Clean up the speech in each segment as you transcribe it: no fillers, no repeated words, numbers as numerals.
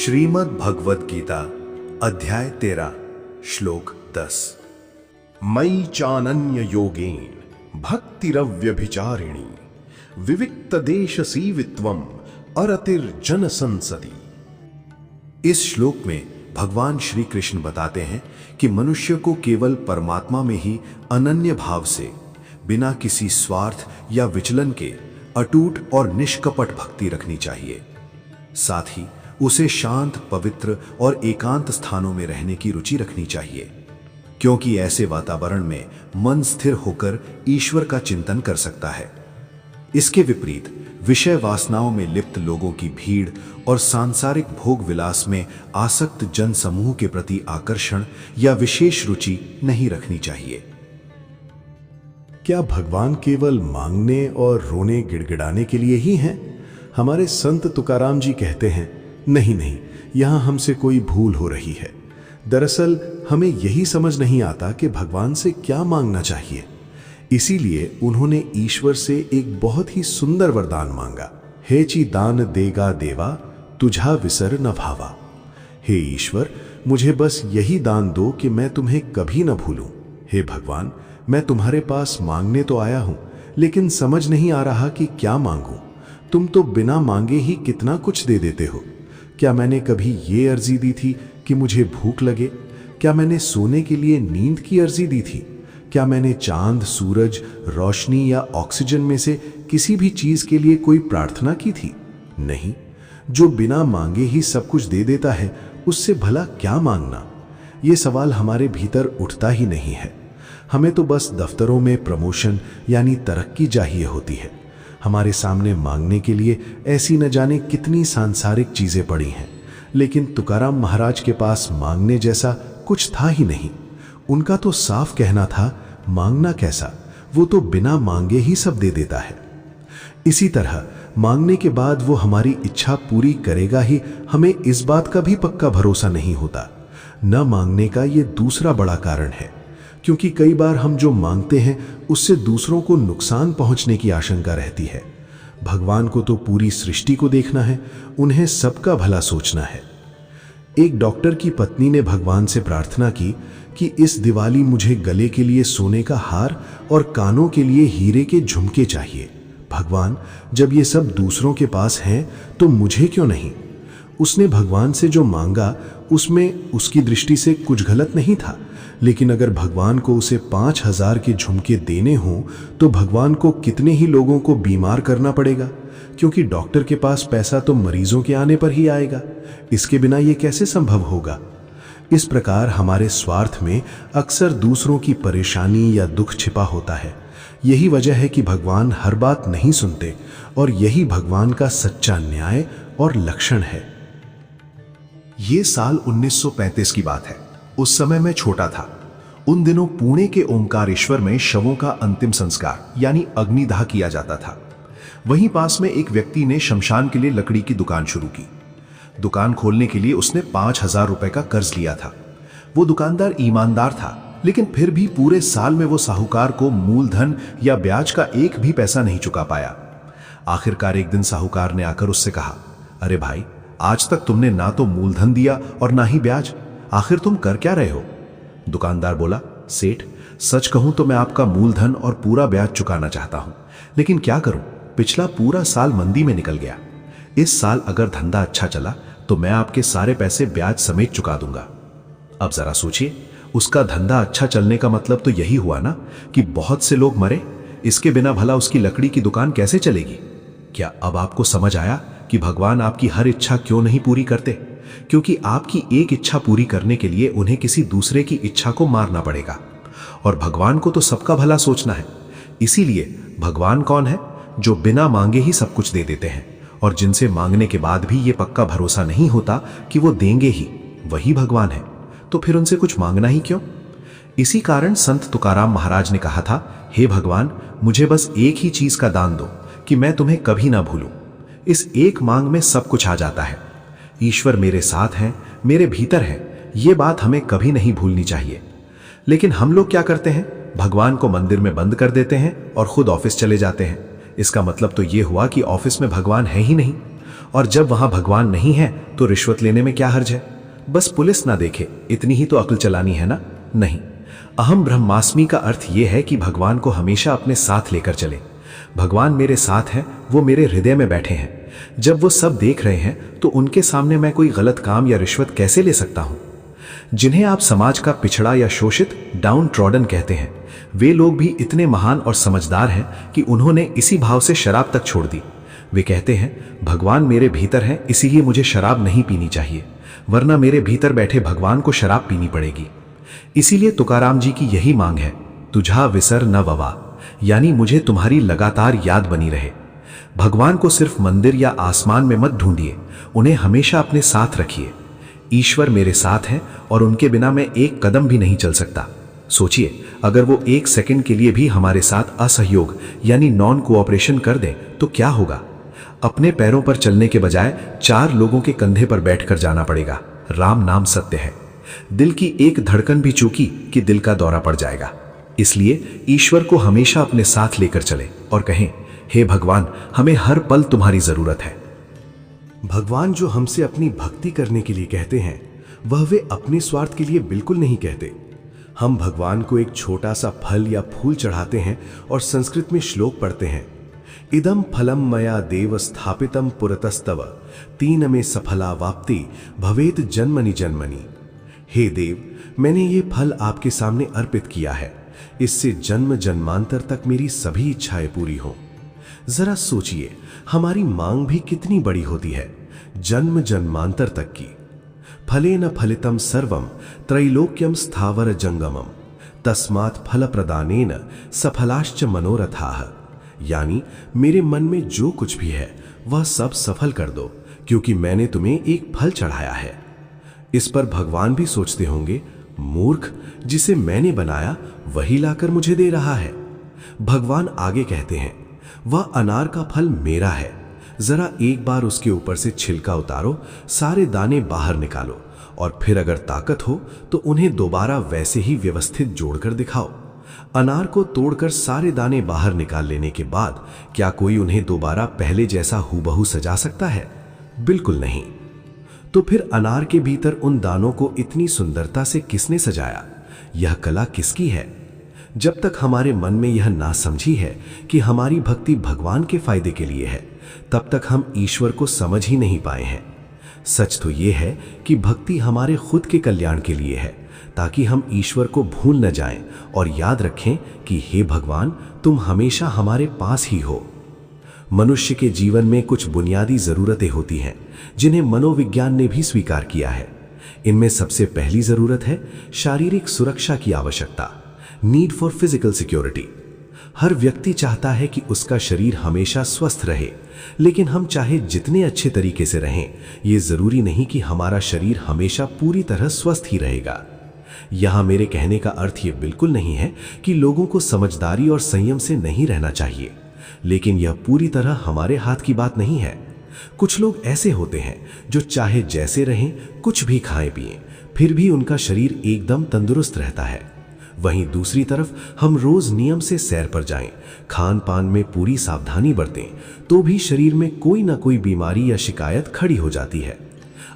श्रीमद् भगवद गीता अध्याय 13 श्लोक 10। मयि चानन्य योगेन भक्तिरव्यभिचारिणी विविक्त देश सीवित्वम अरतिर्जन संसदी। इस श्लोक में भगवान श्री कृष्ण बताते हैं कि मनुष्य को केवल परमात्मा में ही अनन्य भाव से, बिना किसी स्वार्थ या विचलन के अटूट और निष्कपट भक्ति रखनी चाहिए। साथ ही उसे शांत, पवित्र और एकांत स्थानों में रहने की रुचि रखनी चाहिए, क्योंकि ऐसे वातावरण में मन स्थिर होकर ईश्वर का चिंतन कर सकता है। इसके विपरीत विषय वासनाओं में लिप्त लोगों की भीड़ और सांसारिक भोग विलास में आसक्त जन समूह के प्रति आकर्षण या विशेष रुचि नहीं रखनी चाहिए। क्या भगवान केवल मांगने और रोने गिड़गिड़ाने के लिए ही हैं? हमारे संत तुकाराम जी कहते हैं, नहीं, यहां हमसे कोई भूल हो रही है। दरअसल हमें यही समझ नहीं आता कि भगवान से क्या मांगना चाहिए। इसीलिए उन्होंने ईश्वर से एक बहुत ही सुंदर वरदान मांगा, हे ची दान देगा देवा तुझा विसर न भावा। हे ईश्वर, मुझे बस यही दान दो कि मैं तुम्हें कभी न भूलूं। हे भगवान, मैं तुम्हारे पास मांगने तो आया हूं, लेकिन समझ नहीं आ रहा कि क्या मांगूं। तुम तो बिना मांगे ही कितना कुछ दे देते हो। क्या मैंने कभी ये अर्जी दी थी कि मुझे भूख लगे? क्या मैंने सोने के लिए नींद की अर्जी दी थी? क्या मैंने चांद, सूरज, रोशनी या ऑक्सीजन में से किसी भी चीज के लिए कोई प्रार्थना की थी? नहीं। जो बिना मांगे ही सब कुछ दे देता है, उससे भला क्या मांगना? ये सवाल हमारे भीतर उठता ही नहीं है। हमें तो बस दफ्तरों में प्रमोशन यानी तरक्की चाहिए होती है। हमारे सामने मांगने के लिए ऐसी न जाने कितनी सांसारिक चीजें पड़ी हैं, लेकिन तुकाराम महाराज के पास मांगने जैसा कुछ था ही नहीं। उनका तो साफ कहना था, मांगना कैसा, वो तो बिना मांगे ही सब दे देता है। इसी तरह मांगने के बाद वो हमारी इच्छा पूरी करेगा ही, हमें इस बात का भी पक्का भरोसा नहीं होता। न मांगने का ये दूसरा बड़ा कारण है, क्योंकि कई बार हम जो मांगते हैं उससे दूसरों को नुकसान पहुंचने की आशंका रहती है। भगवान को तो पूरी सृष्टि को देखना है, उन्हें सबका भला सोचना है। एक डॉक्टर की पत्नी ने भगवान से प्रार्थना की कि इस दिवाली मुझे गले के लिए सोने का हार और कानों के लिए हीरे के झुमके चाहिए। भगवान, जब ये सब दूसरों के पास हैं तो मुझे क्यों नहीं? उसने भगवान से जो मांगा उसमें उसकी दृष्टि से कुछ गलत नहीं था, लेकिन अगर भगवान को उसे 5000 के झुमके देने हों तो भगवान को कितने ही लोगों को बीमार करना पड़ेगा, क्योंकि डॉक्टर के पास पैसा तो मरीजों के आने पर ही आएगा। इसके बिना ये कैसे संभव होगा? इस प्रकार हमारे स्वार्थ में अक्सर दूसरों की परेशानी या दुख छिपा होता है। यही वजह है कि भगवान हर बात नहीं सुनते, और यही भगवान का सच्चा न्याय और लक्षण है। ये साल 1935 की बात है। उस समय मैं छोटा था। उन दिनों पुणे के ओंकारेश्वर में शवों का अंतिम संस्कार यानी अग्निदाह किया जाता था। वहीं पास में एक व्यक्ति ने शमशान के लिए लकड़ी की दुकान शुरू की। दुकान खोलने के लिए उसने 5000 रुपए का कर्ज लिया था। वो दुकानदार ईमानदार था, लेकिन फिर भी पूरे साल में वो साहूकार को मूलधन या ब्याज का एक भी पैसा नहीं चुका पाया। आखिरकार एक दिन साहूकार ने आकर उससे कहा, अरे भाई, आज तक तुमने ना तो मूलधन दिया और ना ही ब्याज, आखिर तुम कर क्या रहे हो? दुकानदार बोला, सेठ, सच कहूं तो मैं आपका मूलधन और पूरा ब्याज चुकाना चाहता हूं, लेकिन क्या करूं, पिछला पूरा साल मंदी में निकल गया। इस साल अगर धंधा अच्छा चला तो मैं आपके सारे पैसे ब्याज समेत चुका दूंगा। अब जरा सोचिए, उसका धंधा अच्छा चलने का मतलब तो यही हुआ ना कि बहुत से लोग मरे। इसके बिना भला उसकी लकड़ी की दुकान कैसे चलेगी? क्या अब आपको समझ आया कि भगवान आपकी हर इच्छा क्यों नहीं पूरी करते? क्योंकि आपकी एक इच्छा पूरी करने के लिए उन्हें किसी दूसरे की इच्छा को मारना पड़ेगा, और भगवान को तो सबका भला सोचना है। इसीलिए भगवान कौन है? जो बिना मांगे ही सब कुछ दे देते हैं, और जिनसे मांगने के बाद भी ये पक्का भरोसा नहीं होता कि वो देंगे ही, वही भगवान है। तो फिर उनसे कुछ मांगना ही क्यों? इसी कारण संत तुकाराम महाराज ने कहा था, हे भगवान, मुझे बस एक ही चीज का दान दो कि मैं तुम्हें कभी ना भूलूं। इस एक मांग में सब कुछ आ जाता है। ईश्वर मेरे साथ हैं, मेरे भीतर हैं, ये बात हमें कभी नहीं भूलनी चाहिए। लेकिन हम लोग क्या करते हैं? भगवान को मंदिर में बंद कर देते हैं और खुद ऑफिस चले जाते हैं। इसका मतलब तो ये हुआ कि ऑफिस में भगवान है ही नहीं। और जब वहां भगवान नहीं है तो रिश्वत लेने में क्या हर्ज है? बस पुलिस ना देखे, इतनी ही तो अक्ल चलानी है ना? नहीं, अहम ब्रह्मास्मि का अर्थ यह है कि भगवान को हमेशा अपने साथ लेकर चले। भगवान मेरे साथ हैं, वो मेरे हृदय में बैठे हैं। जब वो सब देख रहे हैं तो उनके सामने मैं कोई गलत काम या रिश्वत कैसे ले सकता हूं? जिन्हें आप समाज का पिछड़ा या शोषित, डाउन ट्रॉडन कहते हैं, वे लोग भी इतने महान और समझदार हैं कि उन्होंने इसी भाव से शराब तक छोड़ दी। वे कहते हैं, भगवान मेरे भीतर हैं, इसीलिए मुझे शराब नहीं पीनी चाहिए, वरना मेरे भीतर बैठे भगवान को शराब पीनी पड़ेगी। इसीलिए तुकाराम जी की यही मांग है, तुझा विसर न ववा, यानी मुझे तुम्हारी लगातार याद बनी रहे। भगवान को सिर्फ मंदिर या आसमान में मत ढूंढिए, उन्हें हमेशा अपने साथ रखिए। ईश्वर मेरे साथ हैं और उनके बिना मैं एक कदम भी नहीं चल सकता। सोचिए, अगर वो एक सेकंड के लिए भी हमारे साथ असहयोग यानी नॉन कोऑपरेशन कर दें तो क्या होगा? अपने पैरों पर चलने के बजाय 4 लोगों के कंधे पर बैठकर जाना पड़ेगा। राम नाम सत्य है। दिल की एक धड़कन भी चूकी कि दिल का दौरा पड़ जाएगा। इसलिए ईश्वर को हमेशा अपने साथ लेकर चले और कहें, हे भगवान, हमें हर पल तुम्हारी जरूरत है। भगवान जो हमसे अपनी भक्ति करने के लिए कहते हैं, वह वे अपने स्वार्थ के लिए बिल्कुल नहीं कहते। हम भगवान को एक छोटा सा फल या फूल चढ़ाते हैं और संस्कृत में श्लोक पढ़ते हैं, इदम फलम मया देव स्थापितम पुरतस्तव तीन में सफला वाप्ति भवेत जन्मनि जन्मनि। हे देव, मैंने ये फल आपके सामने अर्पित किया है, इससे जन्म जन्मांतर तक मेरी सभी इच्छाएं पूरी हों। जरा सोचिए, हमारी मांग भी कितनी बड़ी होती है, जन्म जन्मांतर तक की। फलेन फलितम सर्वम त्रैलोक्यम स्थावर जंगमम तस्मात् फल प्रदानेन सफलाश्च मनोरथाः। यानी मेरे मन में जो कुछ भी है वह सब सफल कर दो, क्योंकि मैंने तुम्हें एक फल चढ़ाया है। इस पर भगवान भी सोचते होंगे, मूर्ख, जिसे मैंने बनाया वही लाकर मुझे दे रहा है। भगवान आगे कहते हैं, वह अनार का फल मेरा है, जरा एक बार उसके ऊपर से छिलका उतारो, सारे दाने बाहर निकालो और फिर अगर ताकत हो तो उन्हें दोबारा वैसे ही व्यवस्थित जोड़कर दिखाओ। अनार को तोड़कर सारे दाने बाहर निकाल लेने के बाद क्या कोई उन्हें दोबारा पहले जैसा हूबहू सजा सकता है? बिल्कुल नहीं। तो फिर अनार के भीतर उन दानों को इतनी सुंदरता से किसने सजाया? यह कला किसकी है? जब तक हमारे मन में यह ना समझी है कि हमारी भक्ति भगवान के फायदे के लिए है, तब तक हम ईश्वर को समझ ही नहीं पाए हैं। सच तो यह है कि भक्ति हमारे खुद के कल्याण के लिए है, ताकि हम ईश्वर को भूल न जाएं और याद रखें कि हे भगवान, तुम हमेशा हमारे पास ही हो। मनुष्य के जीवन में कुछ बुनियादी जरूरतें होती हैं जिन्हें मनोविज्ञान ने भी स्वीकार किया है। इनमें सबसे पहली जरूरत है शारीरिक सुरक्षा की आवश्यकता, नीड फॉर फिजिकल सिक्योरिटी। हर व्यक्ति चाहता है कि उसका शरीर हमेशा स्वस्थ रहे, लेकिन हम चाहे जितने अच्छे तरीके से रहें, ये जरूरी नहीं कि हमारा शरीर हमेशा पूरी तरह स्वस्थ ही रहेगा। यहां मेरे कहने का अर्थ ये बिल्कुल नहीं है कि लोगों को समझदारी और संयम से नहीं रहना चाहिए, लेकिन यह पूरी तरह हमारे हाथ की बात नहीं है। कुछ लोग ऐसे होते हैं जो चाहे जैसे रहें, कुछ भी खाएं पिएं, फिर भी उनका शरीर एकदम तंदुरुस्त रहता है। वहीं दूसरी तरफ हम रोज नियम से सैर पर जाएं, खान पान में पूरी सावधानी बरतें, तो भी शरीर में कोई ना कोई बीमारी या शिकायत खड़ी हो जाती है।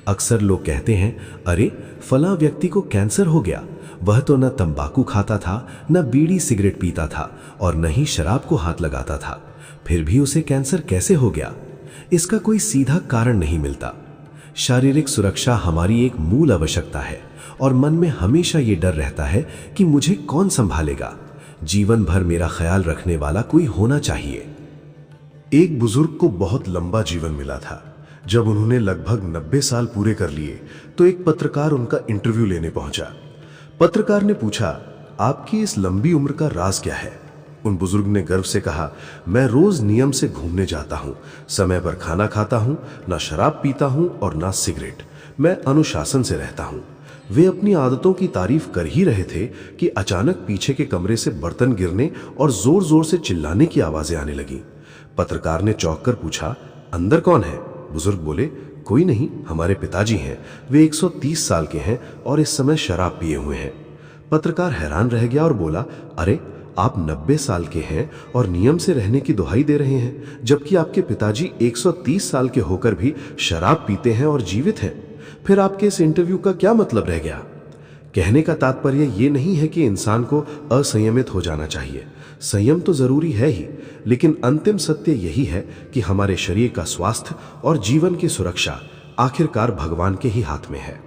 अक्सर लोग कहते हैं, अरे फला व्यक्ति को कैंसर हो गया, वह तो न तंबाकू खाता था, न बीड़ी सिगरेट पीता था और न ही शराब को हाथ लगाता था, फिर भी उसे कैंसर कैसे हो गया? इसका कोई सीधा कारण नहीं मिलता। शारीरिक सुरक्षा हमारी एक मूल आवश्यकता है और मन में हमेशा ये डर रहता है कि मुझे कौन संभालेगा। जीवन भर मेरा ख्याल रखने वाला कोई होना चाहिए। एक बुजुर्ग को बहुत लंबा जीवन मिला था। जब उन्होंने लगभग 90 साल पूरे कर लिए तो एक पत्रकार उनका इंटरव्यू लेने पहुंचा। पत्रकार ने पूछा, आपकी इस लंबी उम्र का राज क्या है? उन बुजुर्ग ने गर्व से कहा, मैं रोज नियम से घूमने जाता हूं, समय पर खाना खाता हूं, ना शराब पीता हूं और ना सिगरेट। मैं अनुशासन से रहता हूं। वे अपनी आदतों की तारीफ कर ही रहे थे कि अचानक पीछे के कमरे से बर्तन गिरने और जोर जोर से चिल्लाने की आवाजें आने लगी। पत्रकार ने चौंक कर पूछा, अंदर कौन है? बुजुर्ग बोले, कोई नहीं, हमारे पिताजी हैं। वे 130 साल के हैं और इस समय शराब पिए हुए हैं। पत्रकार हैरान रह गया और बोला, अरे आप 90 साल के हैं और नियम से रहने की दुहाई दे रहे हैं, जबकि आपके पिताजी 130 साल के होकर भी शराब पीते हैं और जीवित हैं। फिर आपके इस इंटरव्यू का क्या मतलब रह गया? कहने का तात्पर्य ये नहीं है कि इंसान को असंयमित हो जाना चाहिए। संयम तो जरूरी है ही, लेकिन अंतिम सत्य यही है कि हमारे शरीर का स्वास्थ्य और जीवन की सुरक्षा आखिरकार भगवान के ही हाथ में है।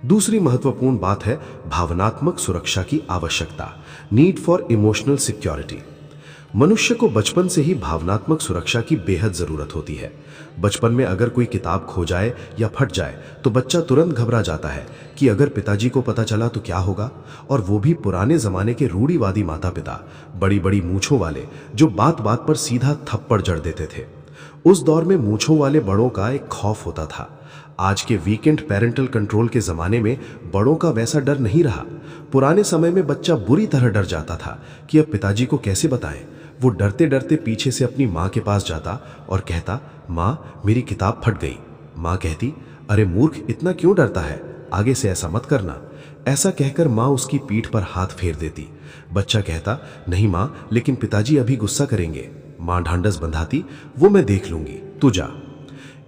दूसरी महत्वपूर्ण बात है भावनात्मक सुरक्षा की आवश्यकता, नीड फॉर इमोशनल सिक्योरिटी। मनुष्य को बचपन से ही भावनात्मक सुरक्षा की बेहद जरूरत होती है। बचपन में अगर कोई किताब खो जाए या फट जाए तो बच्चा तुरंत घबरा जाता है कि अगर पिताजी को पता चला तो क्या होगा, और वो भी पुराने जमाने के रूढ़िवादी माता पिता, बड़ी बड़ी मूंछों वाले, जो बात बात पर सीधा थप्पड़ जड़ देते थे। उस दौर में मूंछों वाले बड़ों का एक खौफ होता था। आज के वीकेंड पेरेंटल कंट्रोल के जमाने में बड़ों का वैसा डर नहीं रहा। पुराने समय में बच्चा बुरी तरह डर जाता था कि अब पिताजी को कैसे बताएं। वो डरते डरते पीछे से अपनी माँ के पास जाता और कहता, माँ मेरी किताब फट गई। माँ कहती, अरे मूर्ख, इतना क्यों डरता है, आगे से ऐसा मत करना। ऐसा कहकर माँ उसकी पीठ पर हाथ फेर देती। बच्चा कहता, नहीं माँ, लेकिन पिताजी अभी गुस्सा करेंगे। माँ ढांढस बंधाती, वो मैं देख लूंगी, तू जा।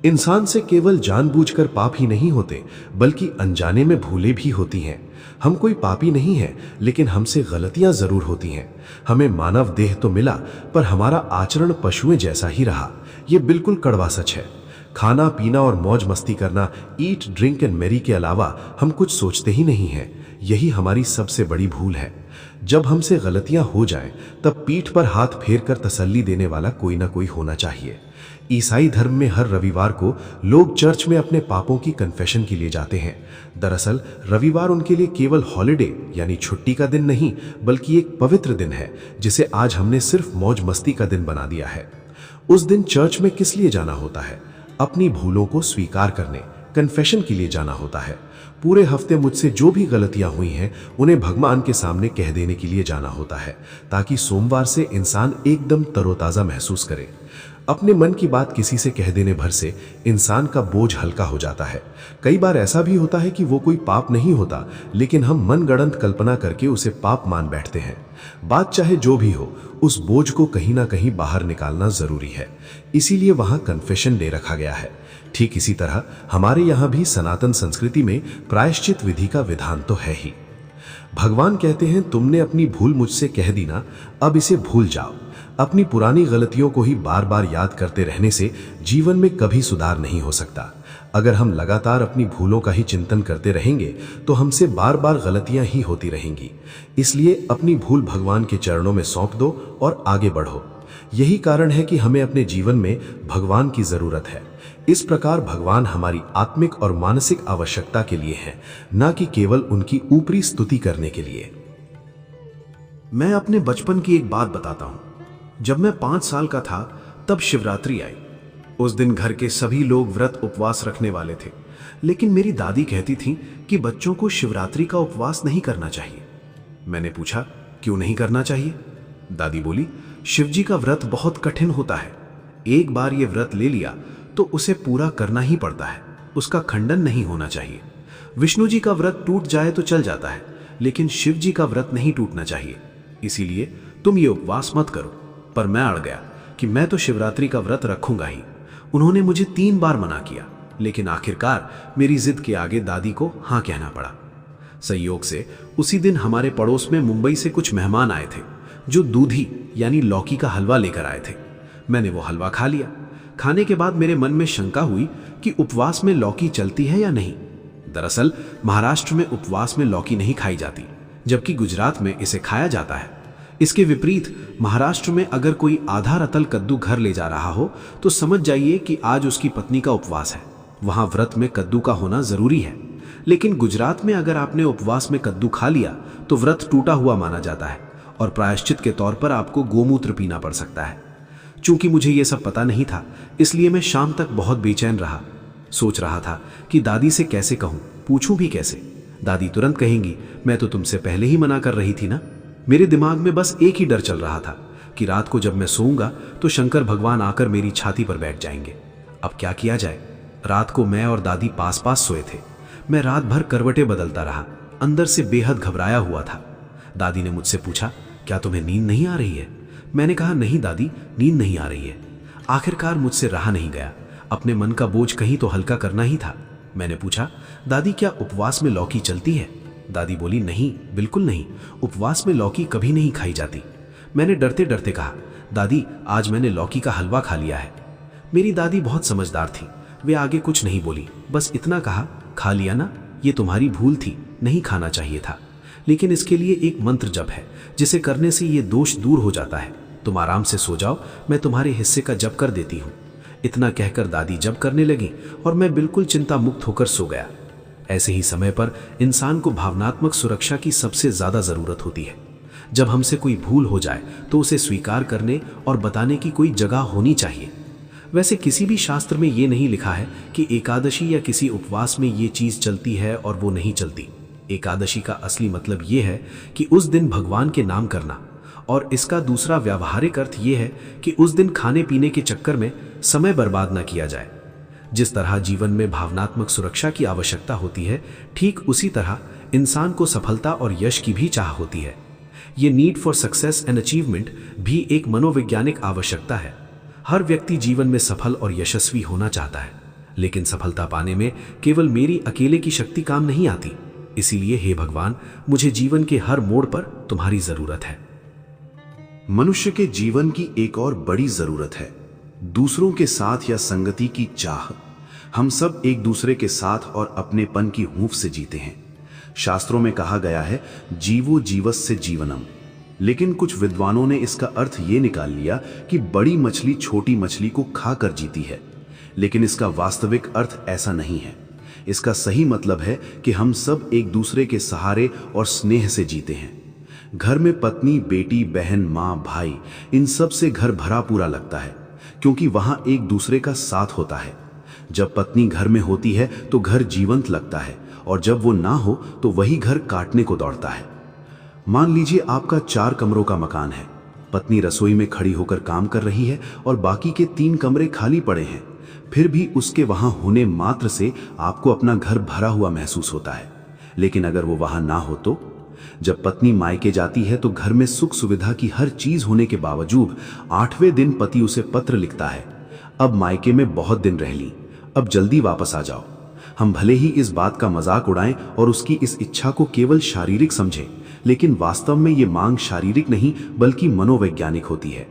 इंसान से केवल जानबूझकर पाप ही नहीं होते, बल्कि अनजाने में भूलें भी होती हैं। हम कोई पापी नहीं हैं, लेकिन हमसे गलतियां जरूर होती हैं। हमें मानव देह तो मिला, पर हमारा आचरण पशुओं जैसा ही रहा। यह बिल्कुल कड़वा सच है। खाना पीना और मौज मस्ती करना, ईट ड्रिंक एंड मैरी के अलावा हम कुछ सोचते ही नहीं हैं। यही हमारी सबसे बड़ी भूल है। जब हमसे गलतियां हो जाएं, तब पीठ पर हाथ फेर कर तसल्ली देने वाला कोई ना कोई होना चाहिए। ईसाई धर्म में हर रविवार को लोग चर्च में अपने पापों की कन्फेशन के लिए जाते हैं। दरअसल रविवार उनके लिए केवल हॉलिडे यानी छुट्टी का दिन नहीं, बल्कि एक पवित्र दिन है, जिसे आज हमने सिर्फ मौज मस्ती का दिन बना दिया है। उस दिन चर्च में किस लिए जाना होता है? अपनी भूलों को स्वीकार करने, कन्फेशन के लिए जाना होता है। पूरे हफ्ते मुझसे जो भी गलतियां हुई हैं, उन्हें भगवान के सामने कह देने के लिए जाना होता है, ताकि सोमवार से इंसान एकदम तरोताजा महसूस करे। अपने मन की बात किसी से कह देने भर से इंसान का बोझ हल्का हो जाता है। कई बार ऐसा भी होता है कि वो कोई पाप नहीं होता, लेकिन हम मनगढ़ंत कल्पना करके उसे पाप मान बैठते हैं। बात चाहे जो भी हो, उस बोझ को कहीं ना कहीं बाहर निकालना जरूरी है। इसीलिए वहां कन्फेशन डे रखा गया है। ठीक इसी तरह हमारे यहाँ भी सनातन संस्कृति में प्रायश्चित विधि का विधान तो है ही। भगवान कहते हैं, तुमने अपनी भूल मुझसे कह दी ना, अब इसे भूल जाओ। अपनी पुरानी गलतियों को ही बार बार याद करते रहने से जीवन में कभी सुधार नहीं हो सकता। अगर हम लगातार अपनी भूलों का ही चिंतन करते रहेंगे तो हमसे बार बार गलतियां ही होती रहेंगी। इसलिए अपनी भूल भगवान के चरणों में सौंप दो और आगे बढ़ो। यही कारण है कि हमें अपने जीवन में भगवान की जरूरत है। इस प्रकार भगवान हमारी आत्मिक और मानसिक आवश्यकता के लिए है, न कि केवल उनकी ऊपरी स्तुति करने के लिए। मैं अपने बचपन की एक बात बताता हूं। जब मैं 5 साल का था, तब शिवरात्रि आई। उस दिन घर के सभी लोग व्रत उपवास रखने वाले थे, लेकिन मेरी दादी कहती थी कि बच्चों को शिवरात्रि का उपवास नहीं करना चाहिए। मैंने पूछा, क्यों नहीं करना चाहिए? दादी बोली, शिवजी का व्रत बहुत कठिन होता है। एक बार ये व्रत ले लिया तो उसे पूरा करना ही पड़ता है, उसका खंडन नहीं होना चाहिए। विष्णु जी का व्रत टूट जाए तो चल जाता है, लेकिन शिव जी का व्रत नहीं टूटना चाहिए। इसीलिए तुम ये उपवास मत करो। पर मैं अड़ गया कि मैं तो शिवरात्रि का व्रत रखूंगा ही। उन्होंने मुझे 3 बार मना किया, लेकिन आखिरकार मेरी जिद के आगे दादी को हाँ कहना पड़ा। संयोग से उसी दिन हमारे पड़ोस में मुंबई से कुछ मेहमान आए थे, जो दूधी यानी लौकी का हलवा लेकर आए थे। मैंने वो हलवा खा लिया। खाने के बाद मेरे मन में शंका हुई कि उपवास में लौकी चलती है या नहीं। दरअसल महाराष्ट्र में उपवास में लौकी नहीं खाई जाती, जबकि गुजरात में इसे खाया जाता है। इसके विपरीत महाराष्ट्र में अगर कोई आधा रतल कद्दू घर ले जा रहा हो तो समझ जाइए कि आज उसकी पत्नी का उपवास है। वहां व्रत में कद्दू का होना जरूरी है। लेकिन गुजरात में अगर आपने उपवास में कद्दू खा लिया तो व्रत टूटा हुआ माना जाता है और प्रायश्चित के तौर पर आपको गोमूत्र पीना पड़ सकता है। चूंकि मुझे यह सब पता नहीं था, इसलिए मैं शाम तक बहुत बेचैन रहा। सोच रहा था कि दादी से कैसे कहूं, पूछूं भी कैसे। दादी तुरंत कहेंगी, मैं तो तुमसे पहले ही मना कर रही थी ना। मेरे दिमाग में बस एक ही डर चल रहा था कि रात को जब मैं सोऊंगा तो शंकर भगवान आकर मेरी छाती पर बैठ जाएंगे। अब क्या किया जाए? रात को मैं और दादी पास पास सोए थे। मैं रात भर करवटें बदलता रहा, अंदर से बेहद घबराया हुआ था। दादी ने मुझसे पूछा, क्या तुम्हें नींद नहीं आ रही है? मैंने कहा, नहीं दादी, नींद नहीं आ रही है। आखिरकार मुझसे रहा नहीं गया, अपने मन का बोझ कहीं तो हल्का करना ही था। मैंने पूछा, दादी क्या उपवास में लौकी चलती है? दादी बोली, नहीं, बिल्कुल नहीं, उपवास में लौकी कभी नहीं खाई जाती। मैंने डरते डरते कहा, दादी आज मैंने लौकी का हलवा खा लिया है। मेरी दादी बहुत समझदार थी, वे आगे कुछ नहीं बोली, बस इतना कहा, खा लिया ना, ये तुम्हारी भूल थी, नहीं खाना चाहिए था, लेकिन इसके लिए एक मंत्र जप है जिसे करने से ये दोष दूर हो जाता है। तुम आराम से सो जाओ, मैं तुम्हारे हिस्से का जप कर देती हूँ। इतना कहकर दादी जप करने लगी और मैं बिल्कुल चिंता मुक्त होकर सो गया। ऐसे ही समय पर इंसान को भावनात्मक सुरक्षा की सबसे ज्यादा जरूरत होती है। जब हमसे कोई भूल हो जाए तो उसे स्वीकार करने और बताने की कोई जगह होनी चाहिए। वैसे किसी भी शास्त्र में ये नहीं लिखा है कि एकादशी या किसी उपवास में ये चीज चलती है और वो नहीं चलती। एकादशी का असली मतलब ये है कि उस दिन भगवान के नाम करना, और इसका दूसरा व्यावहारिक अर्थ ये है कि उस दिन खाने पीने के चक्कर में समय बर्बाद न किया जाए। जिस तरह जीवन में भावनात्मक सुरक्षा की आवश्यकता होती है, ठीक उसी तरह इंसान को सफलता और यश की भी चाह होती है। ये need for success and achievement भी एक मनोवैज्ञानिक आवश्यकता है। हर व्यक्ति जीवन में सफल और यशस्वी होना चाहता है, लेकिन सफलता पाने में केवल मेरी अकेले की शक्ति काम नहीं आती। इसीलिए हे भगवान, मुझे जीवन के हर मोड़ पर तुम्हारी जरूरत है। मनुष्य के जीवन की एक और बड़ी जरूरत है दूसरों के साथ या संगति की चाह। हम सब एक दूसरे के साथ और अपनेपन की हूंफ से जीते हैं। शास्त्रों में कहा गया है, जीवो जीवस्य जीवनम। लेकिन कुछ विद्वानों ने इसका अर्थ ये निकाल लिया कि बड़ी मछली छोटी मछली को खाकर जीती है, लेकिन इसका वास्तविक अर्थ ऐसा नहीं है। इसका सही मतलब है कि हम सब एक दूसरे के सहारे और स्नेह से जीते हैं। घर में पत्नी, बेटी, बहन, माँ, भाई, इन सब से घर भरा पूरा लगता है, क्योंकि वहां एक दूसरे का साथ होता है। जब पत्नी घर में होती है तो घर जीवंत लगता है, और जब वो ना हो तो वही घर काटने को दौड़ता है। मान लीजिए आपका 4 कमरों का मकान है। पत्नी रसोई में खड़ी होकर काम कर रही है और बाकी के 3 कमरे खाली पड़े हैं। फिर भी उसके वहां होने मात्र से आपको अपना घर भरा हुआ महसूस होता है। लेकिन अगर वो वहां ना हो तो? जब पत्नी मायके जाती है तो घर में सुख सुविधा की हर चीज होने के बावजूद 8वें दिन पति उसे पत्र लिखता है, अब मायके में बहुत दिन रह ली, अब जल्दी वापस आ जाओ। हम भले ही इस बात का मजाक उड़ाएं और उसकी इस इच्छा को केवल शारीरिक समझें, लेकिन वास्तव में ये मांग शारीरिक नहीं बल्कि मनोवैज्ञानिक होती है।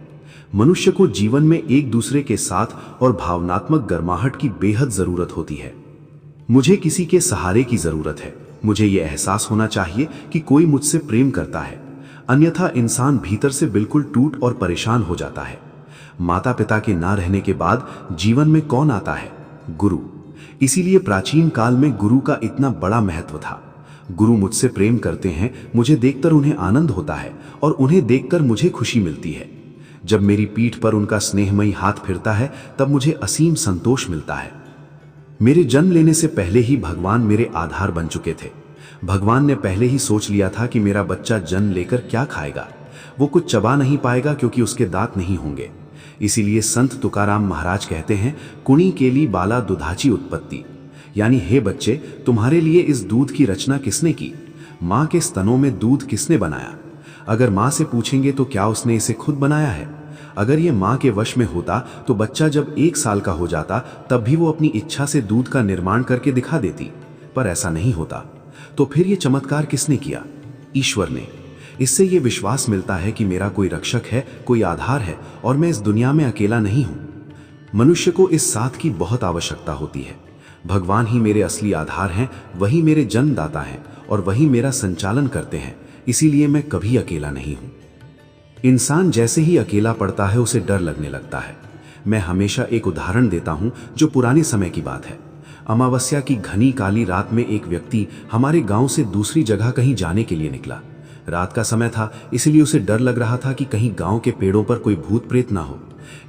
मनुष्य को जीवन में एक दूसरे के साथ और भावनात्मक गर्माहट की बेहद जरूरत होती है। मुझे किसी के सहारे की जरूरत है। मुझे यह एहसास होना चाहिए कि कोई मुझसे प्रेम करता है, अन्यथा इंसान भीतर से बिल्कुल टूट और परेशान हो जाता है। माता पिता के ना रहने के बाद जीवन में कौन आता है? गुरु। इसीलिए प्राचीन काल में गुरु का इतना बड़ा महत्व था। गुरु मुझसे प्रेम करते हैं, मुझे देखकर उन्हें आनंद होता है और उन्हें देखकर मुझे खुशी मिलती है। जब मेरी पीठ पर उनका स्नेहमयी हाथ फिरता है तब मुझे असीम संतोष मिलता है। मेरे जन्म लेने से पहले ही भगवान मेरे आधार बन चुके थे। भगवान ने पहले ही सोच लिया था कि मेरा बच्चा जन्म लेकर क्या खाएगा। वो कुछ चबा नहीं पाएगा क्योंकि उसके दांत नहीं होंगे। इसीलिए संत तुकाराम महाराज कहते हैं, कुणी केली बाला दुधाची उत्पत्ति, यानी हे बच्चे, तुम्हारे लिए इस दूध की रचना किसने की? माँ के स्तनों में दूध किसने बनाया? अगर माँ से पूछेंगे तो क्या उसने इसे खुद बनाया है? अगर ये माँ के वश में होता तो बच्चा जब 1 साल का हो जाता तब भी वो अपनी इच्छा से दूध का निर्माण करके दिखा देती, पर ऐसा नहीं होता। तो फिर ये चमत्कार किसने किया? ईश्वर ने। इससे ये विश्वास मिलता है कि मेरा कोई रक्षक है, कोई आधार है और मैं इस दुनिया में अकेला नहीं हूं। मनुष्य को इस साथ की बहुत आवश्यकता होती है। भगवान ही मेरे असली आधार हैं, वही मेरे जन्मदाता हैं और वही मेरा संचालन करते हैं। इसीलिए मैं कभी अकेला नहीं हूं। इंसान जैसे ही अकेला पड़ता है उसे डर लगने लगता है। मैं हमेशा एक उदाहरण देता हूं जो पुराने समय की बात है। अमावस्या की घनी काली रात में एक व्यक्ति हमारे गांव से दूसरी जगह कहीं जाने के लिए निकला। रात का समय था, इसलिए उसे डर लग रहा था कि कहीं गांव के पेड़ों पर कोई भूत प्रेत ना हो।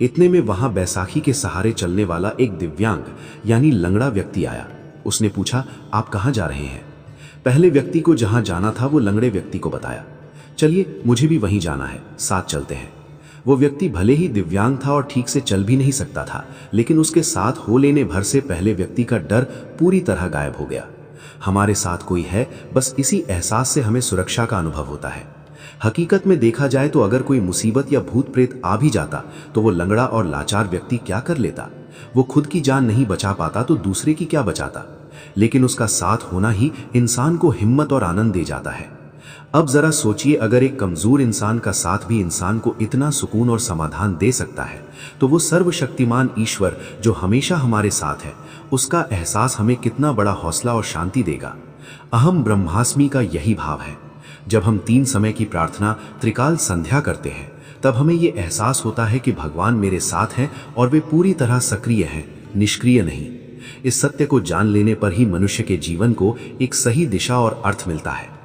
इतने में वहां बैसाखी के सहारे चलने वाला एक दिव्यांग यानी लंगड़ा व्यक्ति आया। उसने पूछा, आप कहां जा रहे हैं? पहले व्यक्ति को जहां जाना था वो लंगड़े व्यक्ति को बताया। चलिए, मुझे भी वहीं जाना है, साथ चलते हैं। वो व्यक्ति भले ही दिव्यांग था और ठीक से चल भी नहीं सकता था, लेकिन उसके साथ हो लेने भर से पहले व्यक्ति का डर पूरी तरह गायब हो गया। हमारे साथ कोई है, बस इसी एहसास से हमें सुरक्षा का अनुभव होता है। हकीकत में देखा जाए तो अगर कोई मुसीबत या भूत प्रेत आ भी जाता तो वो लंगड़ा और लाचार व्यक्ति क्या कर लेता? वो खुद की जान नहीं बचा पाता तो दूसरे की क्या बचाता? लेकिन उसका साथ होना ही इंसान को हिम्मत और आनंद दे जाता है। अब जरा सोचिए, अगर एक कमजोर इंसान का साथ भी इंसान को इतना सुकून और समाधान दे सकता है तो वो सर्वशक्तिमान ईश्वर जो हमेशा हमारे साथ है, उसका एहसास हमें कितना बड़ा हौसला और शांति देगा। अहम ब्रह्मास्मि का यही भाव है। जब हम 3 समय की प्रार्थना त्रिकाल संध्या करते हैं तब हमें ये एहसास होता है कि भगवान मेरे साथ हैं और वे पूरी तरह सक्रिय हैं, निष्क्रिय नहीं। इस सत्य को जान लेने पर ही मनुष्य के जीवन को एक सही दिशा और अर्थ मिलता है।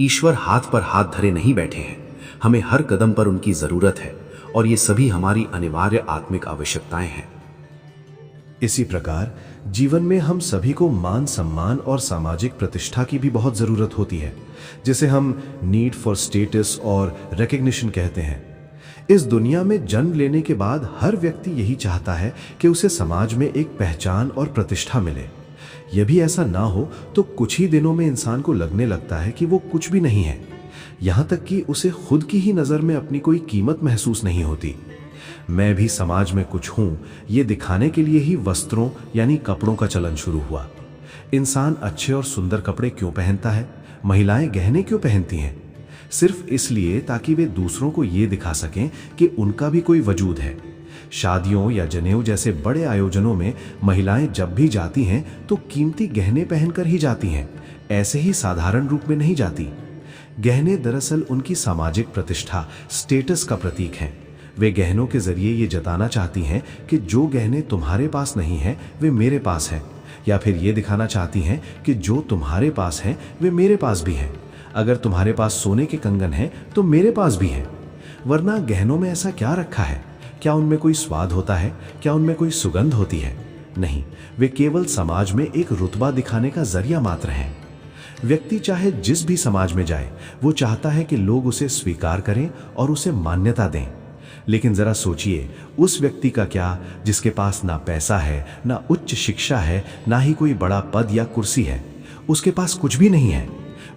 ईश्वर हाथ पर हाथ धरे नहीं बैठे हैं, हमें हर कदम पर उनकी जरूरत है और ये सभी हमारी अनिवार्य आत्मिक आवश्यकताएं हैं। इसी प्रकार जीवन में हम सभी को मान सम्मान और सामाजिक प्रतिष्ठा की भी बहुत जरूरत होती है, जिसे हम नीड फॉर स्टेटस और रिकग्निशन कहते हैं। इस दुनिया में जन्म लेने के बाद हर व्यक्ति यही चाहता है कि उसे समाज में एक पहचान और प्रतिष्ठा मिले। यह भी ऐसा ना हो तो कुछ ही दिनों में इंसान को लगने लगता है कि वो कुछ भी नहीं है, यहां तक कि उसे खुद की ही नजर में अपनी कोई कीमत महसूस नहीं होती। मैं भी समाज में कुछ हूं, ये दिखाने के लिए ही वस्त्रों यानी कपड़ों का चलन शुरू हुआ। इंसान अच्छे और सुंदर कपड़े क्यों पहनता है? महिलाएं गहने क्यों पहनती हैं? सिर्फ इसलिए ताकि वे दूसरों को ये दिखा सकें कि उनका भी कोई वजूद है। शादियों या जनेऊ जैसे बड़े आयोजनों में महिलाएं जब भी जाती हैं तो कीमती गहने पहनकर ही जाती हैं, ऐसे ही साधारण रूप में नहीं जाती। गहने दरअसल उनकी सामाजिक प्रतिष्ठा, स्टेटस का प्रतीक हैं। वे गहनों के जरिए ये जताना चाहती हैं कि जो गहने तुम्हारे पास नहीं हैं वे मेरे पास हैं, या फिर ये दिखाना चाहती हैं कि जो तुम्हारे पास हैं वे मेरे पास भी हैं। अगर तुम्हारे पास सोने के कंगन हैं तो मेरे पास भी हैं। वरना गहनों में ऐसा क्या रखा है? क्या उनमें कोई स्वाद होता है? क्या उनमें कोई सुगंध होती है? नहीं, वे केवल समाज में एक रुतबा दिखाने का जरिया मात्र हैं। व्यक्ति चाहे जिस भी समाज में जाए, वो चाहता है कि लोग उसे स्वीकार करें और उसे मान्यता दें। लेकिन जरा सोचिए, उस व्यक्ति का क्या जिसके पास ना पैसा है, ना उच्च शिक्षा है, ना ही कोई बड़ा पद या कुर्सी है? उसके पास कुछ भी नहीं है।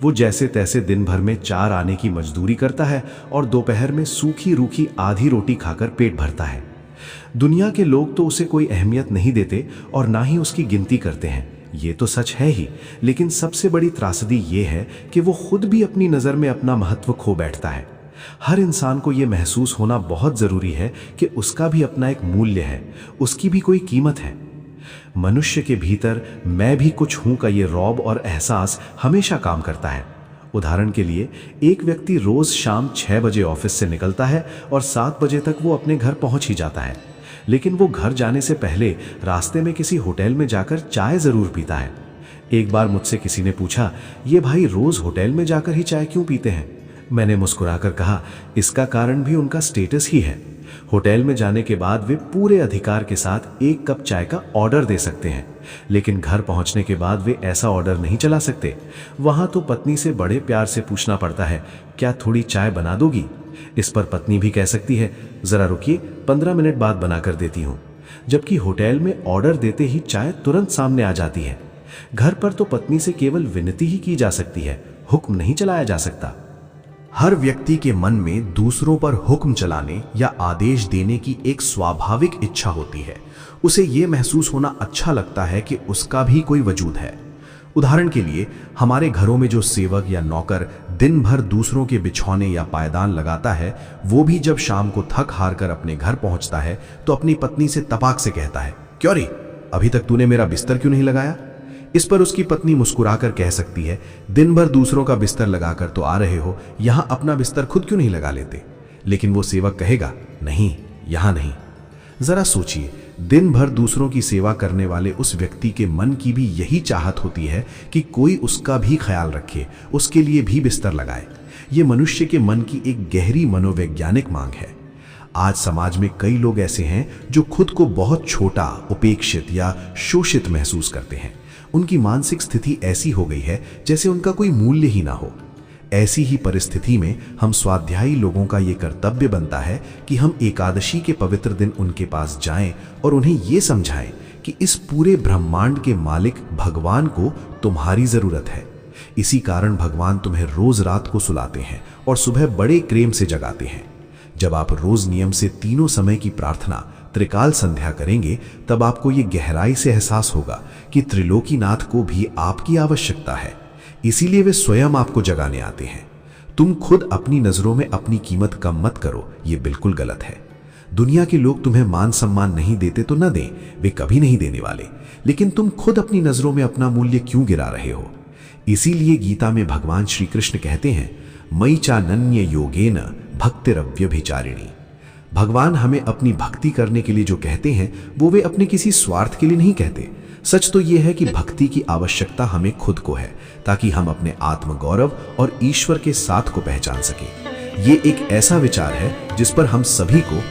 वो जैसे तैसे दिन भर में 4 आने की मजदूरी करता है और दोपहर में सूखी रूखी आधी रोटी खाकर पेट भरता है। दुनिया के लोग तो उसे कोई अहमियत नहीं देते और ना ही उसकी गिनती करते हैं, ये तो सच है ही। लेकिन सबसे बड़ी त्रासदी ये है कि वो खुद भी अपनी नज़र में अपना महत्व खो बैठता है। हर इंसान को ये महसूस होना बहुत ज़रूरी है कि उसका भी अपना एक मूल्य है, उसकी भी कोई कीमत है। मनुष्य के भीतर मैं भी कुछ हूं का ये रौब और एहसास हमेशा काम करता है। उदाहरण के लिए, एक व्यक्ति रोज शाम 6 बजे ऑफिस से निकलता है और 7 बजे तक वो अपने घर पहुंच ही जाता है। लेकिन वो घर जाने से पहले रास्ते में किसी होटल में जाकर चाय जरूर पीता है। एक बार मुझसे किसी ने पूछा, ये भाई रोज होटल में जाकर ही चाय क्यों पीते हैं? मैंने मुस्कुराकर कहा, इसका कारण भी उनका स्टेटस ही है। होटल में जाने के बाद वे पूरे अधिकार के साथ 1 कप चाय का ऑर्डर दे सकते हैं, लेकिन घर पहुंचने के बाद वे ऐसा ऑर्डर नहीं चला सकते। वहां तो पत्नी से बड़े प्यार से पूछना पड़ता है, क्या थोड़ी चाय बना दोगी? इस पर पत्नी भी कह सकती है, जरा रुकिए, 15 मिनट बाद बना कर देती हूं। जबकि होटल में ऑर्डर देते ही चाय तुरंत सामने आ जाती है। घर पर तो पत्नी से केवल विनती ही की जा सकती है, हुक्म नहीं चलाया जा सकता। हर व्यक्ति के मन में दूसरों पर हुक्म चलाने या आदेश देने की एक स्वाभाविक इच्छा होती है। उसे ये महसूस होना अच्छा लगता है कि उसका भी कोई वजूद है। उदाहरण के लिए, हमारे घरों में जो सेवक या नौकर दिन भर दूसरों के बिछौने या पायदान लगाता है, वो भी जब शाम को थक हार कर अपने घर पहुंचता है तो अपनी पत्नी से तपाक से कहता है, क्यों रे, अभी तक तूने मेरा बिस्तर क्यों नहीं लगाया? इस पर उसकी पत्नी मुस्कुराकर कह सकती है, दिन भर दूसरों का बिस्तर लगाकर तो आ रहे हो, यहां अपना बिस्तर खुद क्यों नहीं लगा लेते? लेकिन वो सेवक कहेगा, नहीं, यहां नहीं। जरा सोचिए, दिन भर दूसरों की सेवा करने वाले उस व्यक्ति के मन की भी यही चाहत होती है कि कोई उसका भी ख्याल रखे, उसके लिए भी बिस्तर लगाए। ये मनुष्य के मन की एक गहरी मनोवैज्ञानिक मांग है। आज समाज में कई लोग ऐसे हैं जो खुद को बहुत छोटा, उपेक्षित या शोषित महसूस करते हैं। उनकी मानसिक स्थिति ऐसी हो गई है जैसे उनका कोई मूल्य ही ना हो। ऐसी ही परिस्थिति में हम स्वाध्यायी लोगों का ये कर्तव्य बनता है कि हम एकादशी के पवित्र दिन उनके पास जाएं और उन्हें ये समझाएं कि इस पूरे ब्रह्मांड के मालिक भगवान को तुम्हारी जरूरत है। इसी कारण भगवान तुम्हें रोज रात को सुलाते हैं और सुबह बड़े प्रेम से जगाते हैं। जब आप रोज नियम से तीनों समय की प्रार्थना त्रिकाल संध्या करेंगे, तब आपको ये गहराई से एहसास होगा कि त्रिलोकीनाथ को भी आपकी आवश्यकता है। इसीलिए वे स्वयं आपको जगाने आते हैं। तुम खुद अपनी नजरों में अपनी कीमत कम मत करो, ये बिल्कुल गलत है। दुनिया के लोग तुम्हें मान सम्मान नहीं देते तो न दें, वे कभी नहीं देने वाले, लेकिन तुम खुद अपनी नजरों में अपना मूल्य क्यों गिरा रहे हो? इसीलिए गीता में भगवान श्री कृष्ण कहते हैं, मयि चानन्य योगेन भक्तिरव्यभिचारिणी। भगवान हमें अपनी भक्ति करने के लिए जो कहते हैं वो वे अपने किसी स्वार्थ के लिए नहीं कहते। सच तो यह है कि भक्ति की आवश्यकता हमें खुद को है, ताकि हम अपने आत्मगौरव और ईश्वर के साथ को पहचान सकें। ये एक ऐसा विचार है जिस पर हम सभी को